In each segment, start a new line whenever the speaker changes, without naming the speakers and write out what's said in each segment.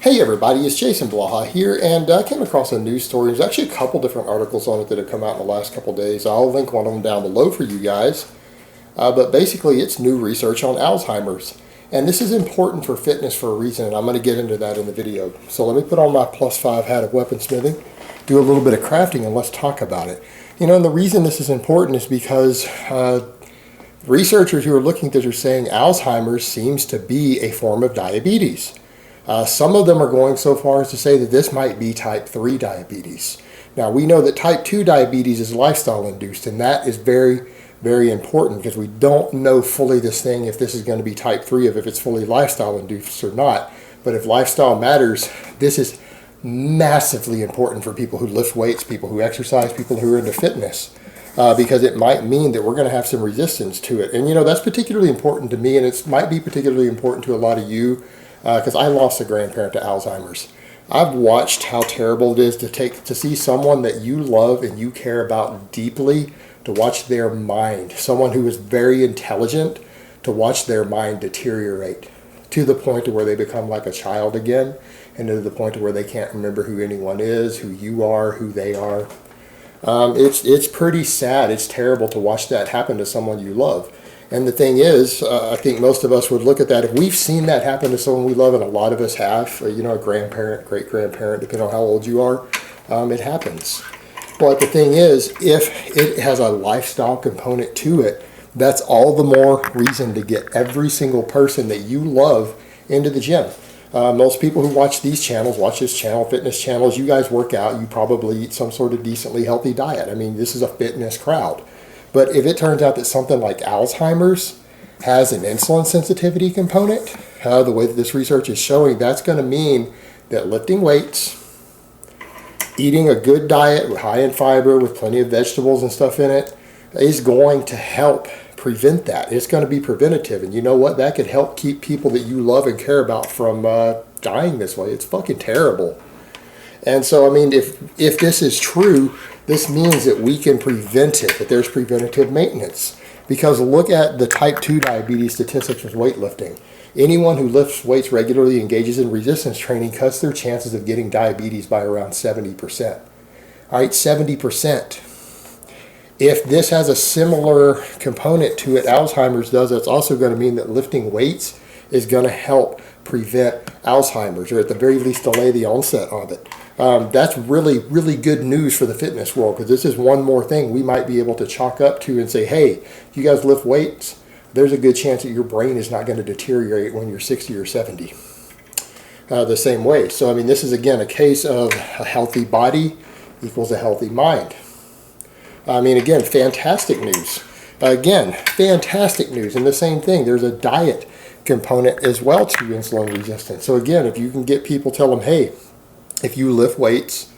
Hey everybody, it's Jason Blaha here, and I came across a news story. There's actually a couple different articles on it that have come out in the last couple days. I'll link one of them down below for you guys. But basically, it's new research on Alzheimer's. And this is important for fitness for a reason, and I'm going to get into that in the video. So let me put on my +5 hat of weaponsmithing, do a little bit of crafting, and let's talk about it. You know, and the reason this is important is because researchers who are looking at this are saying Alzheimer's seems to be a form of diabetes. Some of them are going so far as to say that this might be type 3 diabetes. Now, we know that type 2 diabetes is lifestyle induced, and that is very, very important because we don't know fully this thing if this is going to be type 3, if it's fully lifestyle induced or not. But if lifestyle matters, this is massively important for people who lift weights, people who exercise, people who are into fitness. Because it might mean that we're going to have some resistance to it. And, you know, that's particularly important to me, and it might be particularly important to a lot of you. Because I lost a grandparent to Alzheimer's. I've watched how terrible it is to see someone that you love and you care about deeply, to watch their mind, someone who is very intelligent, to watch their mind deteriorate to the point to where they become like a child again, and to the point to where they can't remember who anyone is, who you are, who they are. It's pretty sad. It's terrible to watch that happen to someone you love. And the thing is, I think most of us would look at that. If we've seen that happen to someone we love, and a lot of us have, you know, a grandparent, great-grandparent, depending on how old you are, it happens. But the thing is, if it has a lifestyle component to it, that's all the more reason to get every single person that you love into the gym. Most people who watch these channels, watch this channel, fitness channels, you guys work out, you probably eat some sort of decently healthy diet. I mean, this is a fitness crowd. But if it turns out that something like Alzheimer's has an insulin sensitivity component, the way that this research is showing, that's going to mean that lifting weights, eating a good diet high in fiber with plenty of vegetables and stuff in it, is going to help prevent that. It's going to be preventative. And you know what? That could help keep people that you love and care about from dying this way. It's fucking terrible. And so, I mean, if this is true, this means that we can prevent it, that there's preventative maintenance. Because look at the type 2 diabetes statistics with weightlifting. Anyone who lifts weights regularly, engages in resistance training, cuts their chances of getting diabetes by around 70%. All right, 70%. If this has a similar component to it, Alzheimer's does, that's also going to mean that lifting weights is going to help prevent Alzheimer's, or at the very least delay the onset of it. That's really, really good news for the fitness world, because this is one more thing we might be able to chalk up to and say, hey, if you guys lift weights, there's a good chance that your brain is not going to deteriorate when you're 60 or 70 the same way. So, I mean, this is, again, a case of a healthy body equals a healthy mind. I mean, again, fantastic news. Again, fantastic news. And the same thing, there's a diet component as well to insulin resistance. So, again, if you can get people, tell them, hey, if you lift weights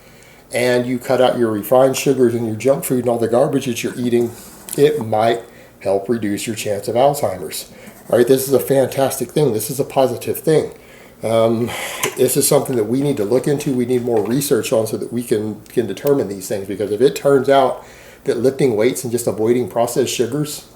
and you cut out your refined sugars and your junk food and all the garbage that you're eating, it might help reduce your chance of Alzheimer's. All right, this is a fantastic thing. This is a positive thing. This is something that we need to look into. We need more research on so that we can determine these things. Because if it turns out that lifting weights and just avoiding processed sugars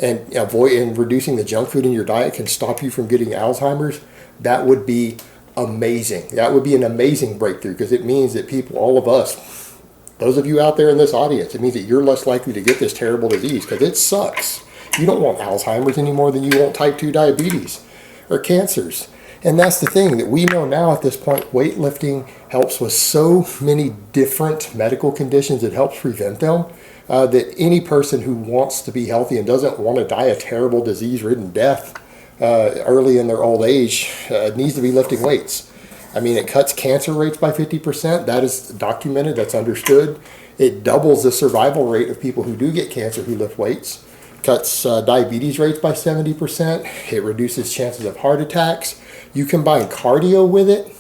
and reducing the junk food in your diet can stop you from getting Alzheimer's, that would be amazing. That would be an amazing breakthrough, because it means that people, all of us, those of you out there in this audience, it means that you're less likely to get this terrible disease, because it sucks. You don't want Alzheimer's any more than you want type 2 diabetes or cancers. And that's the thing that we know now at this point. Weightlifting helps with so many different medical conditions. It helps prevent them, that any person who wants to be healthy and doesn't want to die a terrible disease-ridden death early in their old age needs to be lifting weights. I mean, it cuts cancer rates by 50%. That is documented. That's understood. It doubles the survival rate of people who do get cancer who lift weights. Cuts diabetes rates by 70%. It reduces chances of heart attacks. You combine cardio with it,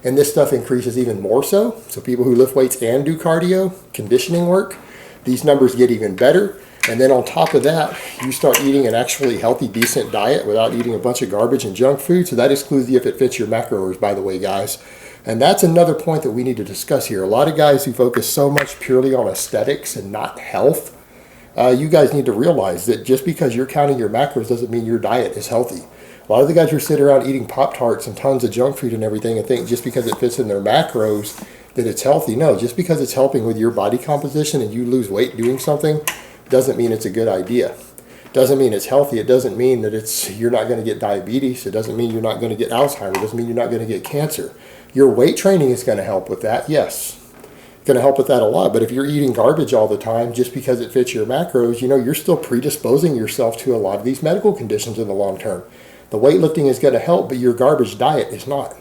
and this stuff increases even more so. So people who lift weights and do cardio, conditioning work, these numbers get even better. And then on top of that, you start eating an actually healthy, decent diet without eating a bunch of garbage and junk food. So that excludes the if it fits your macros, by the way, guys. And that's another point that we need to discuss here. A lot of guys who focus so much purely on aesthetics and not health, you guys need to realize that just because you're counting your macros doesn't mean your diet is healthy. A lot of the guys who sit around eating Pop-Tarts and tons of junk food and everything and think just because it fits in their macros that it's healthy. No, just because it's helping with your body composition and you lose weight doing something doesn't mean it's a good idea. Doesn't mean it's healthy. It doesn't mean that you're not going to get diabetes. It doesn't mean you're not going to get Alzheimer. It doesn't mean you're not going to get cancer. Your weight training is going to help with that, yes. It's going to help with that a lot. But if you're eating garbage all the time just because it fits your macros, you're still predisposing yourself to a lot of these medical conditions in the long term. The weightlifting is going to help, but your garbage diet is not.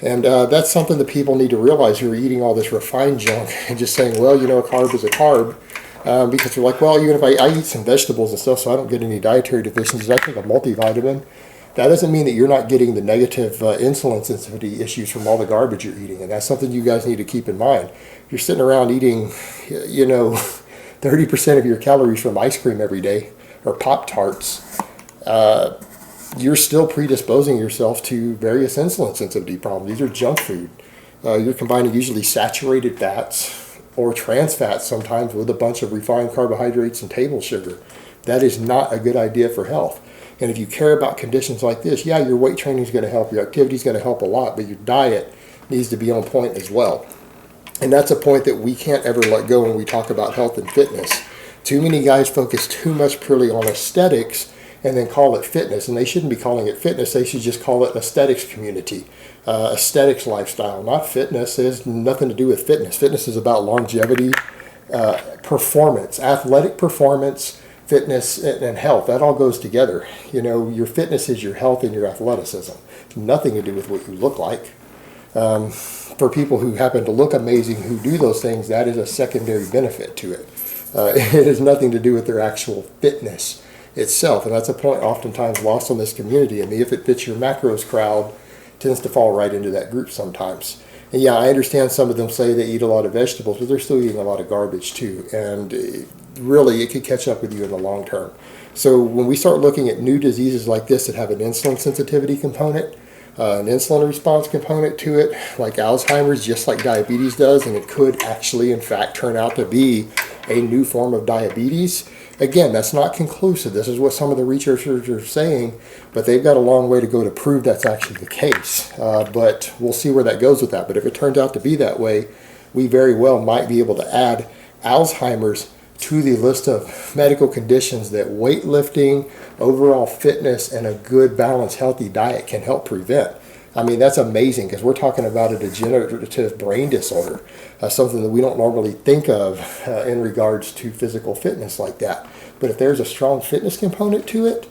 And that's something that people need to realize who are eating all this refined junk and just saying, well, a carb is a carb. Because they're like, well, even if I eat some vegetables and stuff so I don't get any dietary deficiencies, I take a multivitamin. That doesn't mean that you're not getting the negative insulin sensitivity issues from all the garbage you're eating. And that's something you guys need to keep in mind. If you're sitting around eating, 30% of your calories from ice cream every day or Pop-Tarts, you're still predisposing yourself to various insulin sensitivity problems. These are junk food. You're combining usually saturated fats or trans fats sometimes with a bunch of refined carbohydrates and table sugar. That is not a good idea for health. And if you care about conditions like this, yeah, your weight training is going to help, your activity is going to help a lot, but your diet needs to be on point as well. And that's a point that we can't ever let go when we talk about health and fitness. Too many guys focus too much purely on aesthetics and then call it fitness. And they shouldn't be calling it fitness. They should just call it aesthetics community, aesthetics lifestyle, not fitness. It has nothing to do with fitness. Fitness is about longevity, performance, athletic performance, fitness, and health. That all goes together. Your fitness is your health and your athleticism. Nothing to do with what you look like. For people who happen to look amazing, who do those things, that is a secondary benefit to it. It has nothing to do with their actual fitness itself, and that's a point oftentimes lost on this community. And the if it fits your macros crowd tends to fall right into that group sometimes. And yeah, I understand some of them say they eat a lot of vegetables, but they're still eating a lot of garbage too. And really, it could catch up with you in the long term. So when we start looking at new diseases like this that have an insulin sensitivity component, an insulin response component to it, like Alzheimer's, just like diabetes does, and it could actually, in fact, turn out to be a new form of diabetes. Again, that's not conclusive. This is what some of the researchers are saying, but they've got a long way to go to prove that's actually the case. But we'll see where that goes with that. But if it turns out to be that way, we very well might be able to add Alzheimer's to the list of medical conditions that weightlifting, overall fitness, and a good, balanced, healthy diet can help prevent. I mean, that's amazing because we're talking about a degenerative brain disorder, something that we don't normally think of in regards to physical fitness like that. But if there's a strong fitness component to it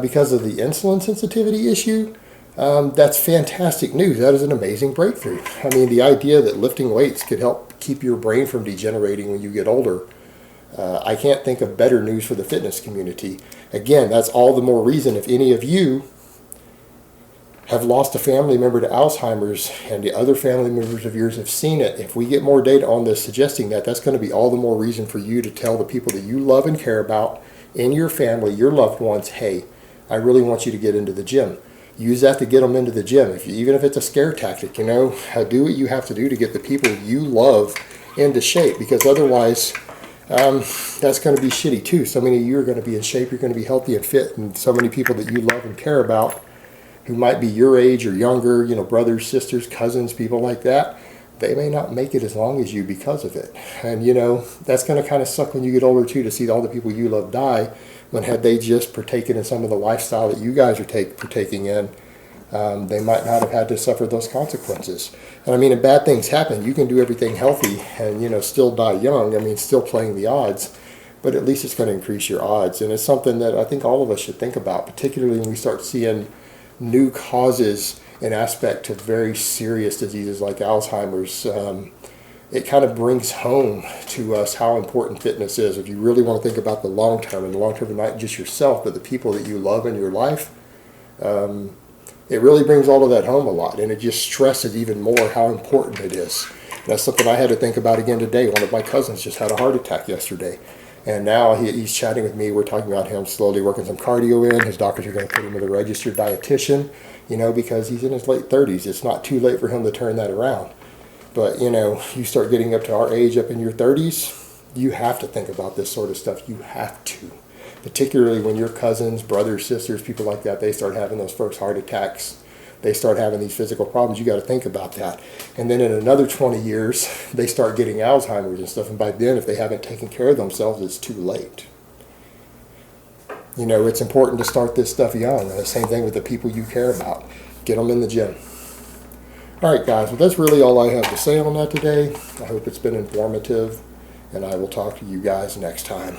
because of the insulin sensitivity issue, that's fantastic news. That is an amazing breakthrough. I mean, the idea that lifting weights could help keep your brain from degenerating when you get older, I can't think of better news for the fitness community. Again, that's all the more reason if any of you have lost a family member to Alzheimer's and the other family members of yours have seen it, if we get more data on this suggesting that, that's going to be all the more reason for you to tell the people that you love and care about in your family, your loved ones, hey, I really want you to get into the gym. Use that to get them into the gym. Even if it's a scare tactic, do what you have to do to get the people you love into shape, because otherwise that's going to be shitty too. So many of you are going to be in shape, you're going to be healthy and fit, and so many people that you love and care about who might be your age or younger, brothers, sisters, cousins, people like that, they may not make it as long as you because of it. And, that's going to kind of suck when you get older, too, to see all the people you love die, when had they just partaken in some of the lifestyle that you guys are partaking in, they might not have had to suffer those consequences. And, I mean, if bad things happen, you can do everything healthy and, still die young. I mean, still playing the odds. But at least it's going to increase your odds. And it's something that I think all of us should think about, particularly when we start seeing new causes in aspect to very serious diseases like Alzheimer's. It kind of brings home to us how important fitness is. If you really want to think about the long term, and the long term of not just yourself, but the people that you love in your life, it really brings all of that home a lot. And it just stresses even more how important it is. And that's something I had to think about again today. One of my cousins just had a heart attack yesterday. And now he's chatting with me. We're talking about him slowly working some cardio in. His doctors are going to put him with a registered dietitian, because he's in his late 30s. It's not too late for him to turn that around. But, you start getting up to our age, up in your 30s, you have to think about this sort of stuff. You have to. particularly when your cousins, brothers, sisters, people like that, they start having those first heart attacks. They start having these physical problems. You got to think about that. And then in another 20 years, they start getting Alzheimer's and stuff. And by then, if they haven't taken care of themselves, it's too late. You know, it's important to start this stuff young. And the same thing with the people you care about. Get them in the gym. All right, guys. Well, that's really all I have to say on that today. I hope it's been informative. And I will talk to you guys next time.